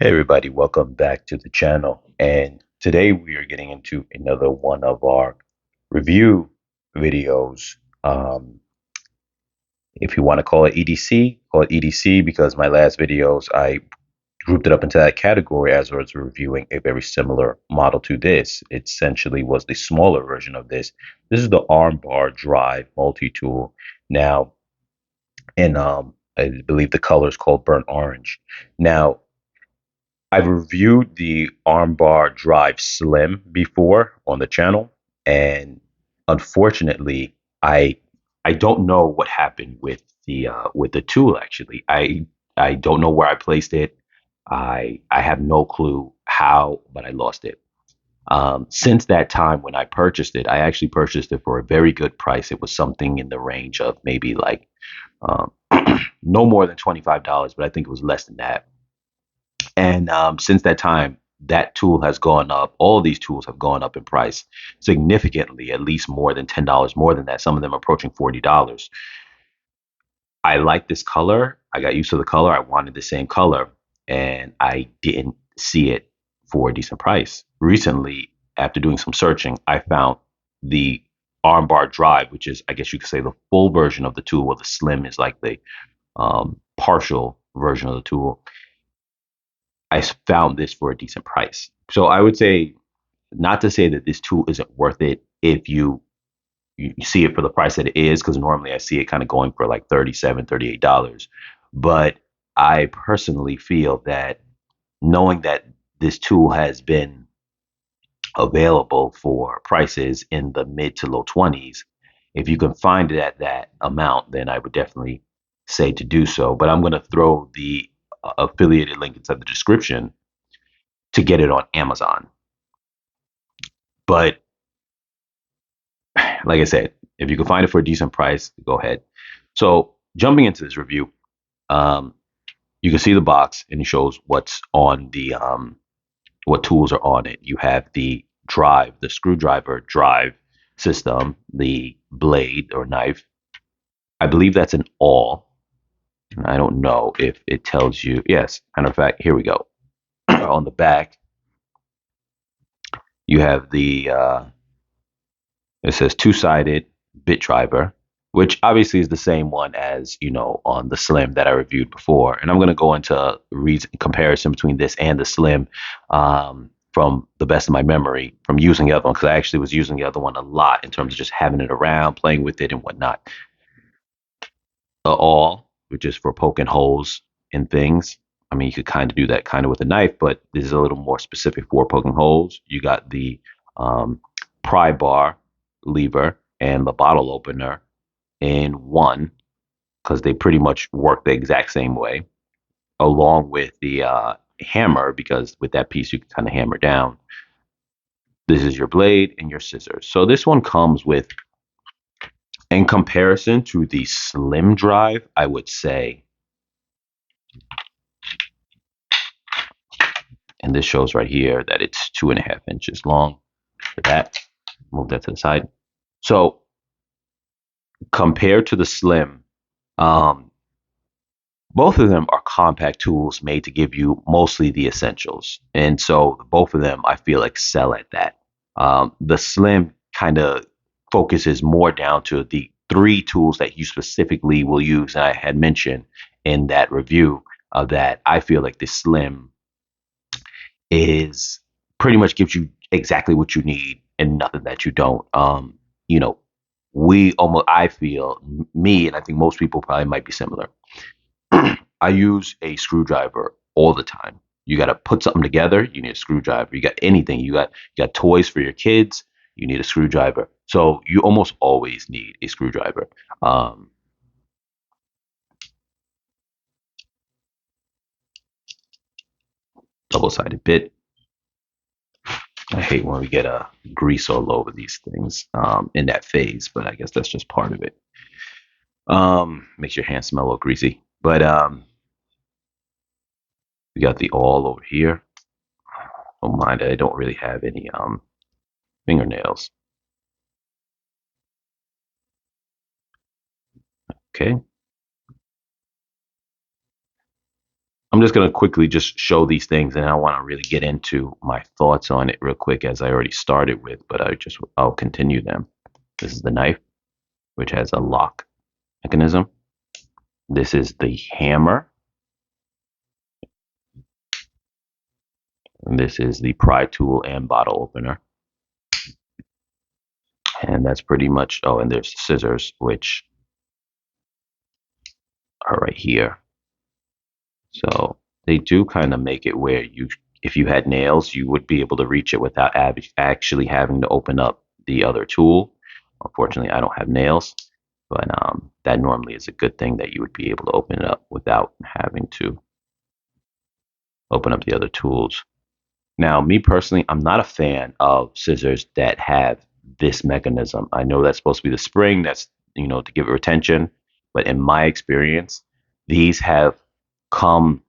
Hey everybody, welcome back to the channel. And today we are getting into another one of our review videos. If you want to call it EDC, call it EDC because my last videos I grouped it up into that category as I was reviewing a very similar model to this. It essentially was the smaller version of this. This is the Armbar Drive multi-tool. Now, and I believe the color is called burnt orange. Now, I've reviewed the Armbar Drive Slim before on the channel, and unfortunately, I don't know what happened with the tool. Actually, I don't know where I placed it. I have no clue how, but I lost it. Since that time when I purchased it, I actually purchased it for a very good price. It was something in the range of maybe like um, no more than $25, but I think it was less than that. And since that time, that tool has gone up. All these tools have gone up in price significantly, at least more than $10 more than that. Some of them approaching $40. I like this color. I got used to the color. I wanted the same color, and I didn't see it for a decent price. Recently, after doing some searching, I found the Armbar Drive, which is, I guess you could say, the full version of the tool, where the slim is like the partial version of the tool. I found this for a decent price. So I would say, not to say that this tool isn't worth it if you see it for the price that it is, because normally I see it kind of going for like $37, $38. But I personally feel that knowing that this tool has been available for prices in the mid to low 20s, if you can find it at that amount, then I would definitely say to do so. But I'm going to throw the affiliated link inside the description to get it on Amazon. But like I said, if you can find it for a decent price, go ahead. So jumping into this review, um, you can see the box and it shows what's on the what tools are on it. You have the drive, the screwdriver drive system, the blade or knife. I believe that's an awl. I don't know if it tells you. Yes, matter of fact, here we go. On the back, you have the it says two-sided bit driver, which obviously is the same one as on the Slim that I reviewed before. And I'm going to go into reason comparison between this and the Slim from the best of my memory from using the other one, because I actually was using the other one a lot in terms of just having it around, playing with it and whatnot. All, which is for poking holes in things. I mean, you could kind of do that kind of with a knife, but this is a little more specific for poking holes. You got the um, pry bar lever and the bottle opener in one, because they pretty much work the exact same way, along with the hammer, because with that piece you can kind of hammer down. This is your blade and your scissors. So this one comes with, in comparison to the Slim Drive, I would say, and this shows right here that it's 2.5 inches long. For that, move that to the side. So compared to the Slim, um, both of them are compact tools made to give you mostly the essentials. And so both of them, I feel, excel at that. The Slim kind of focuses more down to the three tools that you specifically will use. And I had mentioned in that review of that I feel like the Slim is pretty much gives you exactly what you need and nothing that you don't. You know, we almost, I feel, me, and I think most people probably might be similar. I use a screwdriver all the time. You got to put something together, you need a screwdriver. You got anything, you got toys for your kids, you need a screwdriver. So you almost always need a screwdriver. Um, Double-sided bit. I hate when we get grease all over these things in that phase, but I guess that's just part of it. Makes your hands smell a little greasy. But we got the all over here. Don't mind it. I don't really have any fingernails. Okay. I'm just gonna quickly just show these things, and I want to really get into my thoughts on it real quick, as I already started with, but I'll continue them. This is the knife, which has a lock mechanism. This is the hammer, and this is the pry tool and bottle opener. And that's pretty much, oh, and there's scissors, which are right here. So they do kind of make it where if you had nails, you would be able to reach it without actually having to open up the other tool. Unfortunately, I don't have nails, but that normally is a good thing, that you would be able to open it up without having to open up the other tools. Now, me personally, I'm not a fan of scissors that have this mechanism. I know that's supposed to be the spring, that's, to give it retention, but in my experience, these have come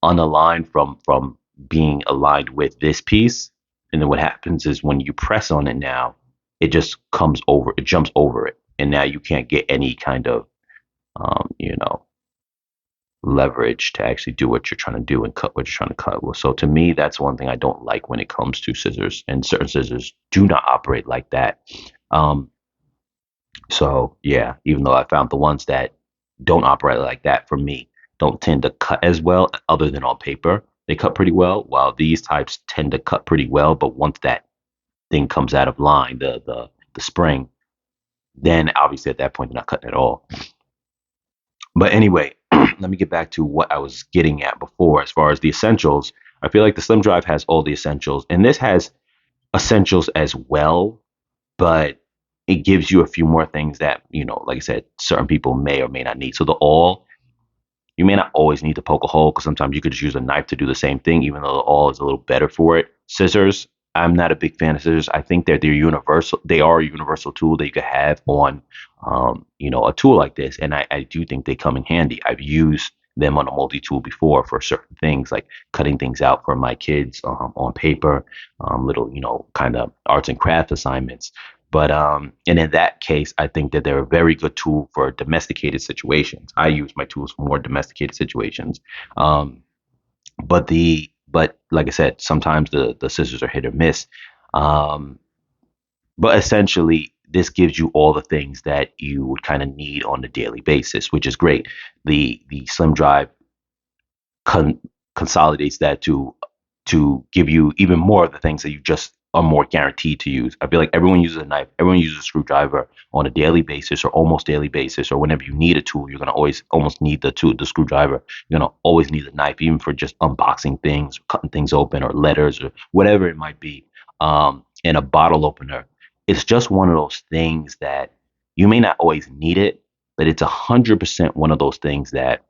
unaligned from being aligned with this piece. And then what happens is, when you press on it now, it just it jumps over it. And now you can't get any kind of, leverage to actually do what you're trying to do and cut what you're trying to cut. So to me, that's one thing I don't like when it comes to scissors, and certain scissors do not operate like that. Um, so yeah, even though I found the ones that don't operate like that, for me, don't tend to cut as well, other than on paper. They cut pretty well, while these types tend to cut pretty well. But once that thing comes out of line, the spring, then obviously at that point they're not cutting at all. But anyway, let me get back to what I was getting at before. As far as the essentials, I feel like the Slim Drive has all the essentials, and this has essentials as well, but it gives you a few more things that, like I said, certain people may or may not need. So the awl, you may not always need to poke a hole, because sometimes you could just use a knife to do the same thing, even though the awl is a little better for it. Scissors, I'm not a big fan of scissors. I think that they're universal. They are a universal tool that you could have on, a tool like this. And I do think they come in handy. I've used them on a multi-tool before for certain things, like cutting things out for my kids on paper, little, kind of arts and craft assignments. But and in that case, I think that they're a very good tool for domesticated situations. I use my tools for more domesticated situations. Um, but like I said, sometimes the scissors are hit or miss. Um, but essentially, this gives you all the things that you would kind of need on a daily basis, which is great. The Slim Drive con- consolidates that to give you even more of the things that you just are more guaranteed to use. I feel like everyone uses a knife, everyone uses a screwdriver on a daily basis, or almost daily basis, or whenever you need a tool, you're gonna always almost need the screwdriver. You're gonna always need the knife, even for just unboxing things, cutting things open, or letters, or whatever it might be. And a bottle opener, it's just one of those things that you may not always need it, but it's 100% one of those things that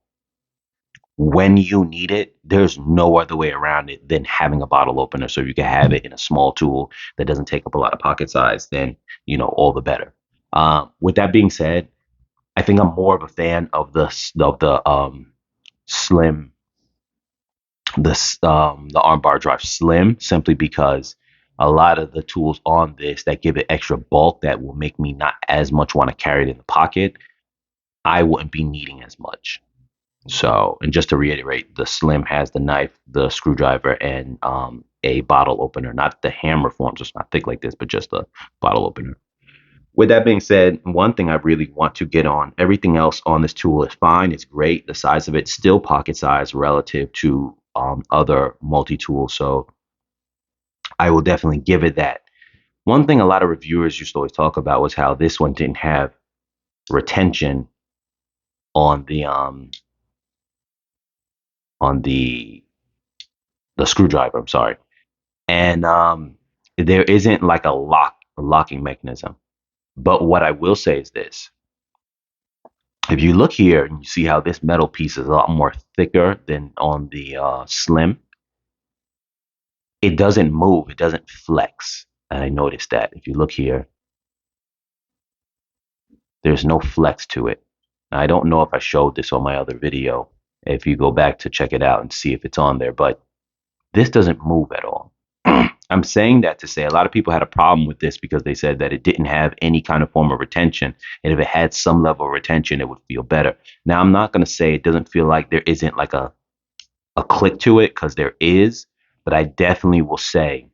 when you need it, there's no other way around it than having a bottle opener. So if you can have it in a small tool that doesn't take up a lot of pocket size, then all the better. With that being said, I think I'm more of a fan of the slim, the Armbar Drive Slim, simply because a lot of the tools on this that give it extra bulk, that will make me not as much want to carry it in the pocket, I wouldn't be needing as much. So, and just to reiterate, the Slim has the knife, the screwdriver, and a bottle opener. Not the hammer form, just not thick like this, but just a bottle opener. With that being said, one thing I really want to get on, everything else on this tool is fine. It's great. The size of it's still pocket size relative to other multi-tools. So I will definitely give it that. One thing a lot of reviewers used to always talk about was how this one didn't have retention on the screwdriver. I'm sorry. And there isn't like a locking mechanism. But what I will say is this: if you look here and you see how this metal piece is a lot more thicker than on the Slim, it doesn't move, it doesn't flex. And I noticed that if you look here, there's no flex to it. Now, I don't know if I showed this on my other video. If you go back to check it out and see if it's on there, but this doesn't move at all. I'm saying that to say a lot of people had a problem with this because they said that it didn't have any kind of form of retention. And if it had some level of retention, it would feel better. Now, I'm not going to say it doesn't feel like there isn't like a click to it, because there is, but I definitely will say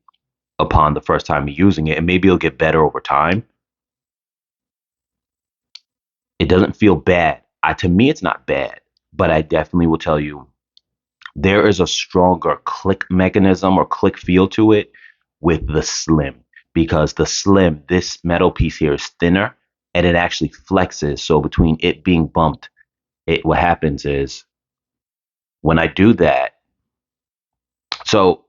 upon the first time using it, and maybe it'll get better over time, it doesn't feel bad. To me, it's not bad, but I definitely will tell you there is a stronger click mechanism or click feel to it with the slim, because the slim, this metal piece here is thinner and it actually flexes. So between it being bumped, what happens is when I do that, so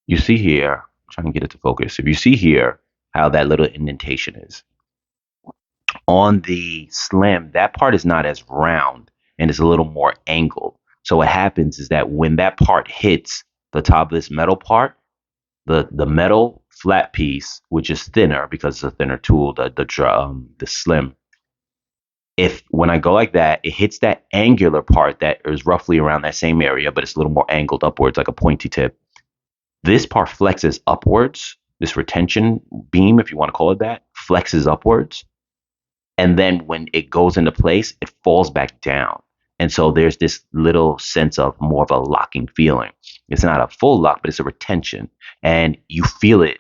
you see here, I'm trying to get it to focus. If you see here how that little indentation is on the slim, that part is not as round and it's a little more angled. So what happens is that when that part hits the top of this metal part, the metal flat piece, which is thinner because it's a thinner tool, the slim, if when I go like that, it hits that angular part that is roughly around that same area, but it's a little more angled upwards, like a pointy tip. This part flexes upwards. This retention beam, if you want to call it that, flexes upwards. And then when it goes into place, it falls back down. And so there's this little sense of more of a locking feeling. It's not a full lock, but it's a retention. And you feel it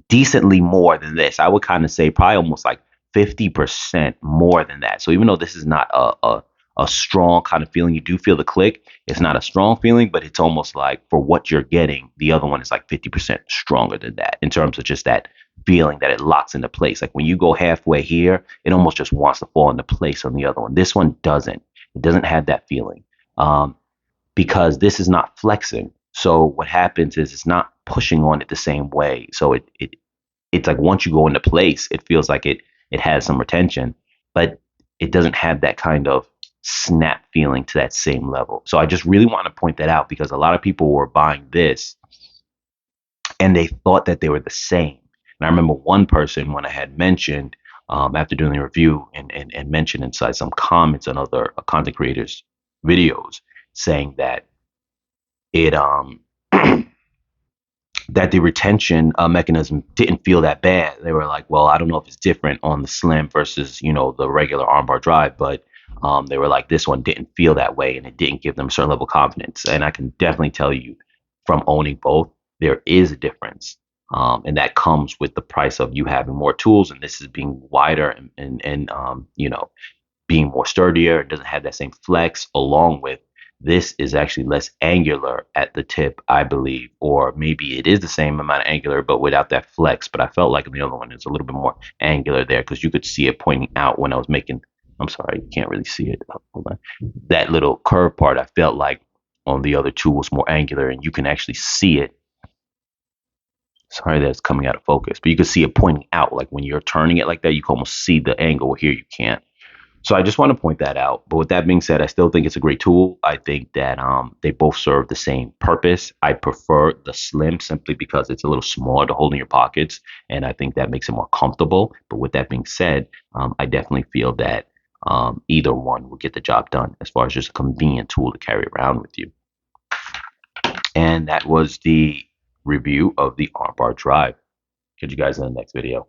decently more than this. I would kind of say probably almost like 50% more than that. So even though this is not a strong kind of feeling, you do feel the click. It's not a strong feeling, but it's almost like for what you're getting, the other one is like 50% stronger than that in terms of just that feeling that it locks into place. Like when you go halfway here, it almost just wants to fall into place on the other one. This one doesn't. It doesn't have that feeling. Because this is not flexing. So what happens is it's not pushing on it the same way. So it's like once you go into place, it feels like it has some retention, but it doesn't have that kind of snap feeling to that same level. So I just really want to point that out because a lot of people were buying this and they thought that they were the same. And I remember one person when I had mentioned after doing the review and mentioned inside some comments on other content creators' videos saying that it that the retention mechanism didn't feel that bad. They were like, well, I don't know if it's different on the slim versus the regular armbar drive, but they were like, this one didn't feel that way, and it didn't give them a certain level of confidence. And I can definitely tell you from owning both, there is a difference. And that comes with the price of you having more tools, and this is being wider and being more sturdier. It doesn't have that same flex, along with this is actually less angular at the tip, I believe, or maybe it is the same amount of angular, but without that flex. But I felt like in the other one, it's a little bit more angular there because you could see it pointing out when I was making. I'm sorry, you can't really see it. Hold on. That little curve part, I felt like on the other two was more angular, and you can actually see it. Sorry that it's coming out of focus, but you can see it pointing out. Like when you're turning it like that, you can almost see the angle. Here you can't. So I just want to point that out. But with that being said, I still think it's a great tool. I think that they both serve the same purpose. I prefer the slim simply because it's a little smaller to hold in your pockets, and I think that makes it more comfortable. But with that being said, I definitely feel that either one will get the job done as far as just a convenient tool to carry around with you. And that was the review of the Armbar Drive. Catch you guys in the next video.